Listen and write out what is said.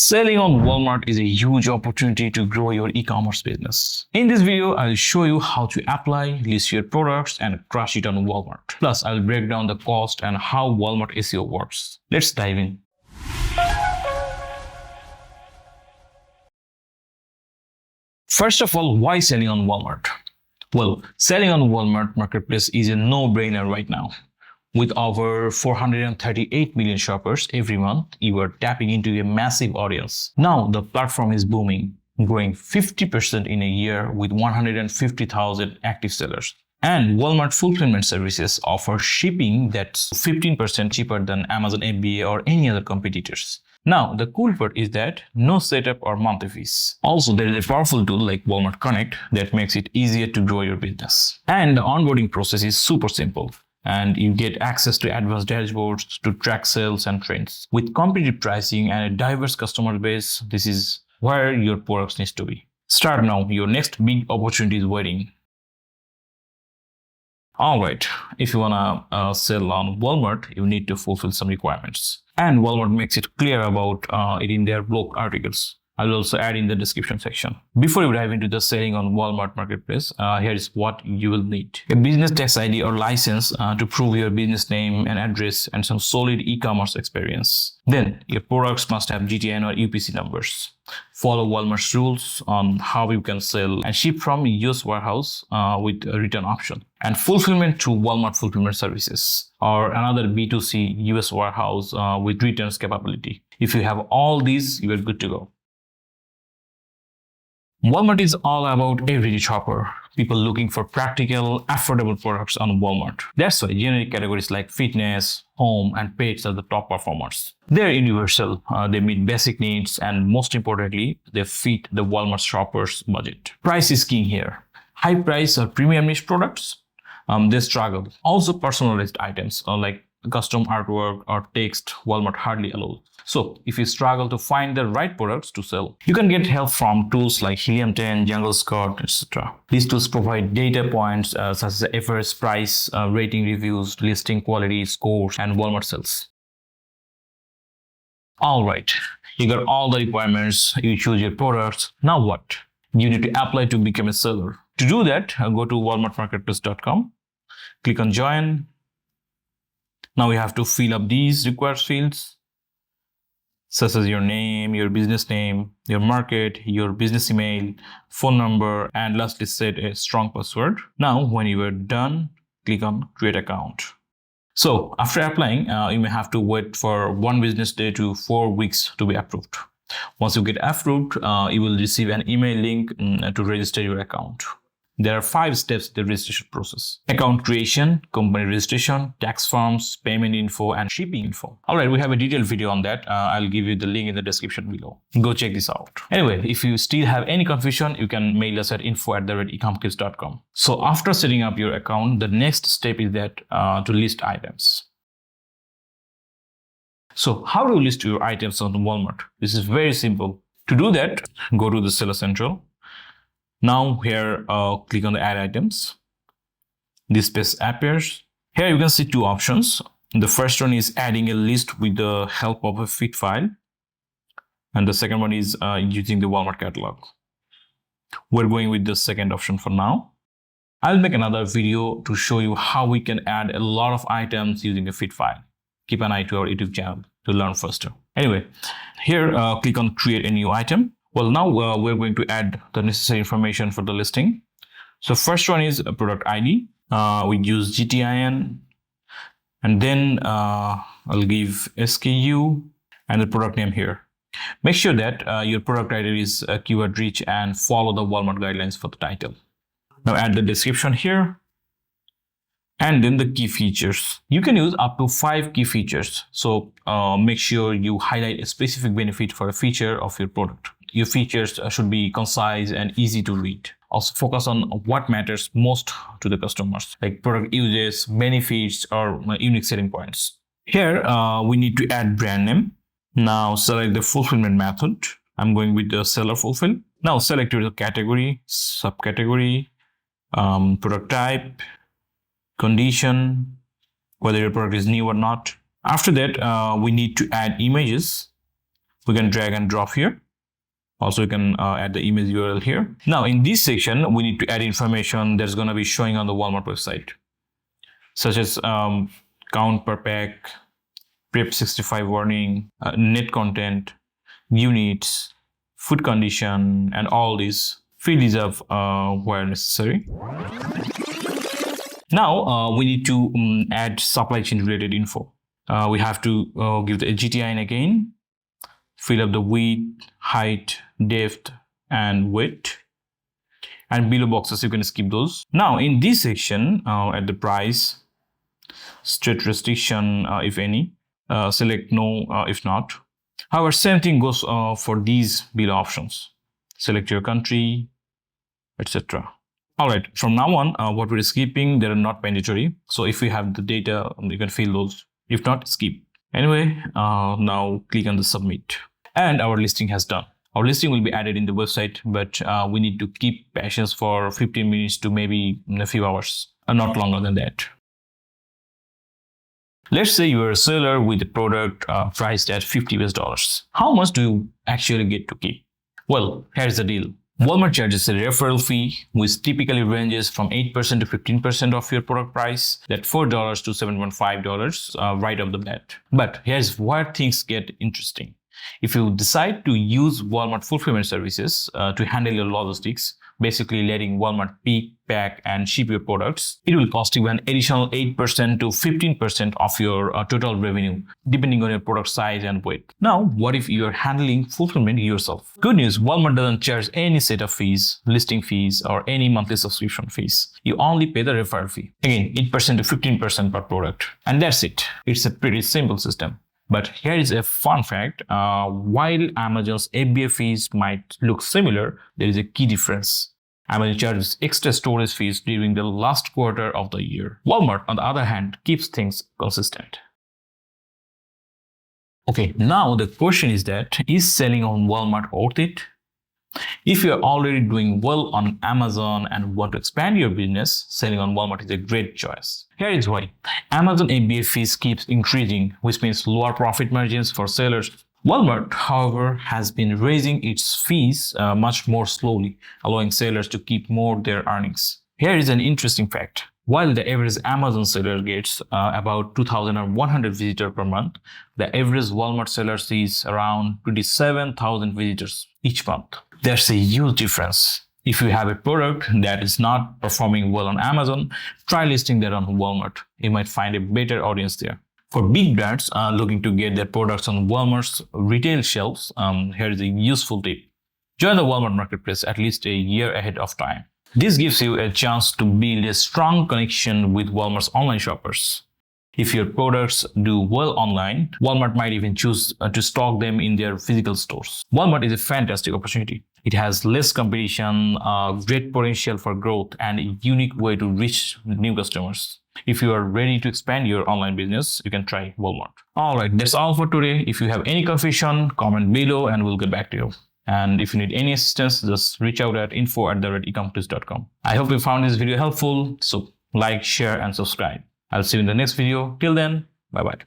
Selling on Walmart is a huge opportunity to grow your e-commerce business. In this video, I'll show you how to apply, list your products, and crush it on Walmart. Plus, I'll break down the cost and how Walmart SEO works. Let's dive in. First of all, why selling on Walmart? Well, selling on Walmart Marketplace is a no-brainer right now. With over 438 million shoppers every month, you are tapping into a massive audience. Now, the platform is booming, growing 50% in a year with 150,000 active sellers. And Walmart Fulfillment Services offer shipping that's 15% cheaper than Amazon FBA or any other competitors. Now, the cool part is that no setup or monthly fees. Also, there is a powerful tool like Walmart Connect that makes it easier to grow your business. And the onboarding process is super simple. And you get access to advanced dashboards to track sales and trends. With competitive pricing and a diverse customer base, this is where your products needs to be. Start now, your next big opportunity is waiting. Alright, if you wanna sell on Walmart, you need to fulfill some requirements. And Walmart makes it clear about it in their blog articles. I will also add in the description section. Before you dive into the selling on Walmart Marketplace, here is what you will need. A business tax ID or license to prove your business name and address and some solid e-commerce experience. Then your products must have GTN or UPC numbers. Follow Walmart's rules on how you can sell and ship from US warehouse with a return option. And fulfillment through Walmart Fulfillment Services or another B2C US warehouse with returns capability. If you have all these, you are good to go. Walmart is all about everyday shopper, people looking for practical, affordable products on Walmart. That's why generic categories like fitness, home, and pets are the top performers. They're universal, they meet basic needs, and most importantly, they fit the Walmart shopper's budget. Price is king here. High price or premium niche products, they struggle. Also personalized items like custom artwork or text, Walmart hardly allows. So if you struggle to find the right products to sell, you can get help from tools like Helium 10, Jungle Scout, etc. These tools provide data points such as the average price, rating reviews, listing quality, scores, and Walmart sales. Alright, you got all the requirements, you choose your products. Now what? You need to apply to become a seller. To do that, go to walmartmarketplace.com, click on join. Now you have to fill up these required fields, such as your name, your business name, your market, your business email, phone number, and lastly set a strong password. Now, when you are done, click on create account. So after applying, you may have to wait for 1 business day to 4 weeks to be approved. Once you get approved, you will receive an email link to register your account. There are 5 steps in the registration process: account creation, company registration, tax forms, payment info, and shipping info. Alright, we have a detailed video on that. I'll give you the link in the description below. Go check this out. Anyway, if you still have any confusion, you can mail us at info@ecomkids.com. So after setting up your account, the next step is that to list items. So how do you list your items on Walmart? This is very simple. To do that, go to the Seller Central. Now here, click on the add items. This page appears. Here you can see 2 options. The first one is adding a list with the help of a fit file. And the second one is using the Walmart catalog. We're going with the second option for now. I'll make another video to show you how we can add a lot of items using a fit file. Keep an eye to our YouTube channel to learn faster. Anyway, here click on create a new item. Well, now we're going to add the necessary information for the listing. So first one is a product ID. We use GTIN, and then I'll give SKU and the product name here. Make sure that your product title is keyword rich and follow the Walmart guidelines for the title. Now add the description here. And then the key features. You can use up to 5 key features. So make sure you highlight a specific benefit for a feature of your product. Your features should be concise and easy to read. Also focus on what matters most to the customers, like product uses, benefits, or unique selling points. Here, we need to add brand name. Now select the fulfillment method. I'm going with the seller fulfill. Now select your category, subcategory, product type, condition, whether your product is new or not. After that, we need to add images. We can drag and drop here. Also, you can add the image URL here. Now, in this section, we need to add information that's going to be showing on the Walmart website, such as count per pack, PREP 65 warning, net content, units, food condition, and all these. Fill these up where necessary. Now, we need to add supply chain related info. We have to give the GTIN again, fill up the width, height, depth, and width. And below boxes, you can skip those. Now, in this section, at the price, state restriction, if any, select no if not. However, same thing goes for these below options. Select your country, etc. All right, from now on, what we're skipping, they're not mandatory. So if you have the data, you can fill those. If not, skip. Anyway, now click on the submit. And our listing has done. Our listing will be added in the website, but we need to keep patience for 15 minutes to maybe a few hours, not longer than that. Let's say you are a seller with a product priced at $50. How much do you actually get to keep? Well, here's the deal. Walmart charges a referral fee, which typically ranges from 8% to 15% of your product price, that's $4 to $7.5 right off the bat. But here's where things get interesting. If you decide to use Walmart fulfillment services to handle your logistics, basically letting Walmart pick, pack, and ship your products, it will cost you an additional 8% to 15% of your total revenue, depending on your product size and weight. Now, what if you are handling fulfillment yourself? Good news, Walmart doesn't charge any setup fees, listing fees, or any monthly subscription fees. You only pay the referral fee. Again, 8% to 15% per product. And that's it. It's a pretty simple system. But here is a fun fact. While Amazon's FBA fees might look similar, there is a key difference. Amazon charges extra storage fees during the last quarter of the year. Walmart, on the other hand, keeps things consistent. Okay, now the question is that, is selling on Walmart worth it? If you are already doing well on Amazon and want to expand your business, selling on Walmart is a great choice. Here is why. Amazon FBA fees keeps increasing, which means lower profit margins for sellers. Walmart, however, has been raising its fees much more slowly, allowing sellers to keep more their earnings. Here is an interesting fact. While the average Amazon seller gets about 2,100 visitors per month, the average Walmart seller sees around 27,000 visitors each month. There's a huge difference. If you have a product that is not performing well on Amazon, try listing that on Walmart. You might find a better audience there. For big brands looking to get their products on Walmart's retail shelves, here is a useful tip. Join the Walmart marketplace at least a year ahead of time. This gives you a chance to build a strong connection with Walmart's online shoppers. If your products do well online, Walmart might even choose to stock them in their physical stores. Walmart is a fantastic opportunity. It has less competition, great potential for growth, and a unique way to reach new customers. If you are ready to expand your online business, you can try Walmart. Alright, that's all for today. If you have any confusion, comment below and we'll get back to you. And if you need any assistance, just reach out at info@ecommerce.com. I hope you found this video helpful, so like, share, and subscribe. I'll see you in the next video. Till then, bye-bye.